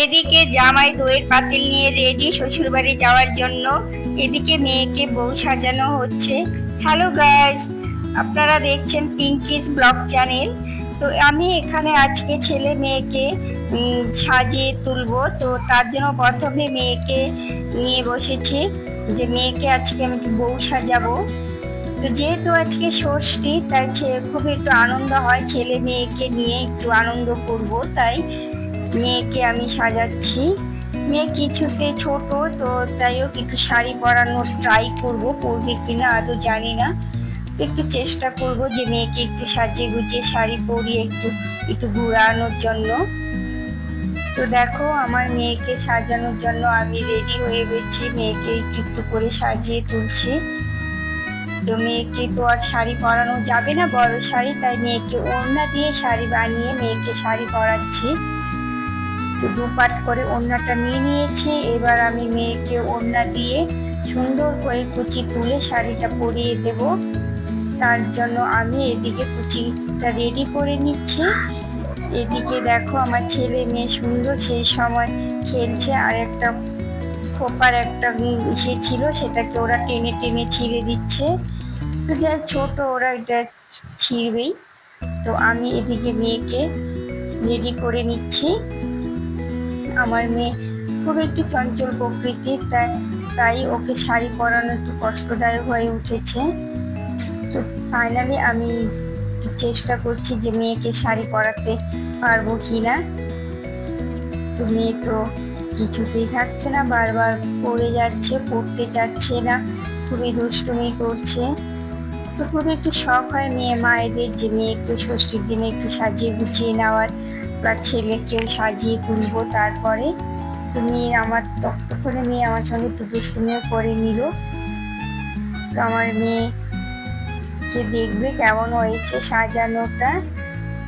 এদিকে জামাই দইয়ের পাতিল নিয়ে রেডি শ্বশুরবাড়ি যাওয়ার জন্য। এদিকে মেয়েকে বউ সাজানো হচ্ছে। হ্যালো গাইস, আপনারা দেখছেন পিঙ্কিস ব্লগ চ্যানেল। তো আমি এখানে আজকে ছেলে মেয়েকে সাজিয়ে তুলবো। তো তার জন্য প্রথমে মেয়েকে নিয়ে বসেছি, যে মেয়েকে আজকে আমি বউ সাজাবো। তো যেহেতু আজকে ষষ্ঠী, তাই খুব একটু আনন্দ হয়, ছেলে মেয়েকে নিয়ে একটু আনন্দ করব, তাই মেয়েকে আমি সাজাচ্ছি। মেয়ে কিছুতে ছোট, তো তাই হোক একটু শাড়ি পরানোর ট্রাই করব, পরবে কিনা আদৌ জানি না। একটু চেষ্টা করব যে মেয়েকে একটু সাজিয়ে গুজিয়ে শাড়ি পরিয়ে একটু একটু ঘুরানোর জন্য। তো দেখো আমার মেয়েকে সাজানোর জন্য আমি রেডি হয়ে গেছি, মেয়েকে একটু একটু করে সাজিয়ে তুলছি। তো মেয়েকে তো আর শাড়ি পরানো যাবে না, বড় শাড়ি, তাই মেয়েকে ওড়না দিয়ে শাড়ি বানিয়ে মেয়েকে শাড়ি পরাচ্ছি। তো দুপাট করে ওড়নাটা নিয়ে নিয়েছি। এবার আমি মেয়েকে ওড়না দিয়ে সুন্দর করে কুচি তুলে শাড়িটা পরিয়ে দেব। তার জন্য আমি এদিকে কুচিটা রেডি করে নিচ্ছি। এদিকে দেখো আমার ছেলে মেয়ে সুন্দর সেই সময় খেলছে, আর একটা খোপার একটা ইসে ছিল, সেটাকে ওরা টেনে টেনে ছিঁড়ে দিচ্ছে। তো যা ছোট, ওরা এটা ছিঁড়বেই। তো আমি এদিকে মেয়েকে রেডি করে নিচ্ছি। আমার মেয়ে খুব একটু চঞ্চল প্রকৃতির, তাই ওকে শাড়ি পরানো একটু কষ্টদায়ক হয়ে উঠেছে। তো ফাইনালি আমি চেষ্টা করছি যে মেয়েকে শাড়ি পরাতে পারবো কিনা। তো মেয়ে তো কিছুতেই থাকছে না, বারবার পড়ে যাচ্ছে, পড়তে চাচ্ছে না, খুবই দুষ্টুমি করছে। তো খুব একটু শখ হয় মেয়ে মায়েদের যে মেয়েকে ষষ্ঠীর দিনে একটু সাজিয়ে গুছিয়ে নেওয়ার, বা ছেলেকেও সাজিয়ে তুলবো। তারপরে তো মেয়ে আমার তখন মেয়ে আমার সঙ্গে একটু দুষ্টুমিও করে নিল। তো আমার মেয়েকে দেখবে কেমন হয়েছে সাজানোটা।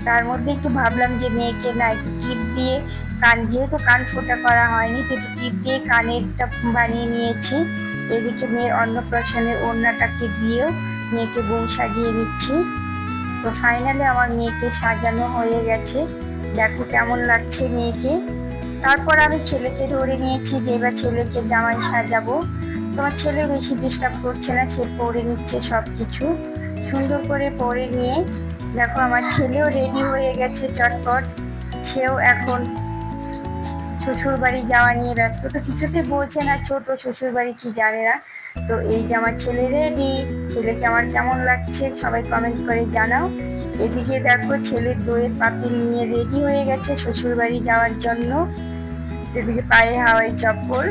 তার মধ্যে একটু ভাবলাম যে মেয়েকে না একটু টিপ দিয়ে যেহেতু কান ফোঁটা করা হয়নি, তো একটু টিপ দিয়ে কানেরটা বানিয়ে নিয়েছি। এদিকে মেয়ের অন্নপ্রাশনের ওড়নাটাকে দিয়েও মেয়েকে বউ সাজিয়ে নিচ্ছি। তো ফাইনালি আমার মেয়েকে সাজানো হয়ে গেছে, দেখো কেমন লাগছে মেয়েকে। তারপর আমি ছেলেকে ধরে নিয়েছি যে এবার ছেলেকে জামাই সাজাবো। তোমার ছেলে বেশি ডিস্টার্ব করছে না, সে পরে নিচ্ছে সব কিছু সুন্দর করে পরে নিয়ে। দেখো আমার ছেলেও রেডি হয়ে গেছে চটপট, সেও এখন শ্বশুর বাড়ি যাওয়া নিয়ে ব্যস্ত। তো কিছুতে বোঝে না, ছোট, শ্বশুর বাড়ি কি জানে না। তো এই যে আমার ছেলে রেডি, ছেলেকে আমার কেমন লাগছে সবাই কমেন্ট করে জানাও। এদিকে দেখো ছেলের দইয়ের পাতিল নিয়ে রেডি হয়ে গেছে শ্বশুর বাড়ি যাওয়ার জন্য। এদিকে পায়ে হাওয়াই চপ্পল।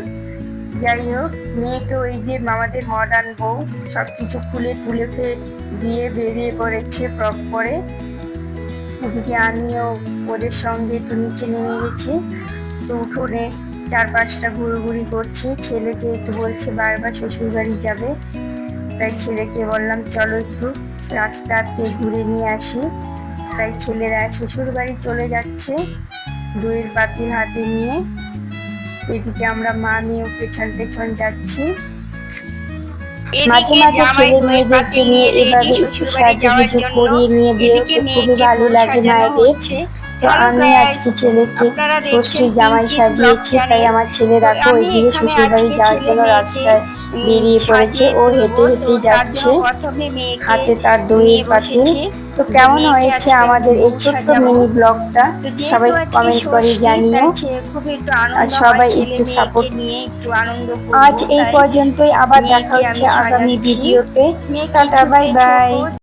যাই হোক, মেয়েকে ওই যে আমাদের মডার্ন বউ সব কিছু খুলে টুলে দিয়ে বেরিয়ে পড়েছে ফ্রক পরে। এদিকে আমিও ওদের সঙ্গে একটু নিচে নেমে গেছি। তো উঠোনে 4-5টা ঘুরোঘুরি করছে। ছেলে যেহেতু বলছে বারবার শ্বশুর বাড়ি যাবে, তাই ছেলেকে বললাম চলো একটু রাস্তাতে ঘুরে নিয়ে আসি। তাই ছেলেরা শ্বশুর বাড়ি চলে যাচ্ছে দইয়ের পাতিল হাতে নিয়ে। এদিকে আমরা মা মেয়েও পেছন পেছন যাচ্ছি। মাঝে মাঝে ছেলে মেয়েদেরকে নিয়ে এভাবে একটু সাজুগুজু করিয়ে নিয়ে বেরোতে খুবই ভালো লাগে মায়েদের। তো আমি আজকে ছেলেকে ষষ্ঠীর জামাই সাজিয়েছি, তাই আমার ছেলে দেখো ওইদিকে শ্বশুর বাড়ি যাওয়ার জন্য রাস্তায় বেরিয়ে পড়েছে। ও হেঁটে হেঁটেই যাচ্ছে, হাতে তার দইয়ের পাতিল। তো কেমন হয়েছে আমাদের এই ছোট্ট মিনি ব্লগটা, সবাই কমেন্ট করে জানিও, আর সবাই একটু সাপোর্ট। আজ এই পর্যন্তই, আবার দেখা হচ্ছে আগামী ভিডিওতে। Tata, bye bye.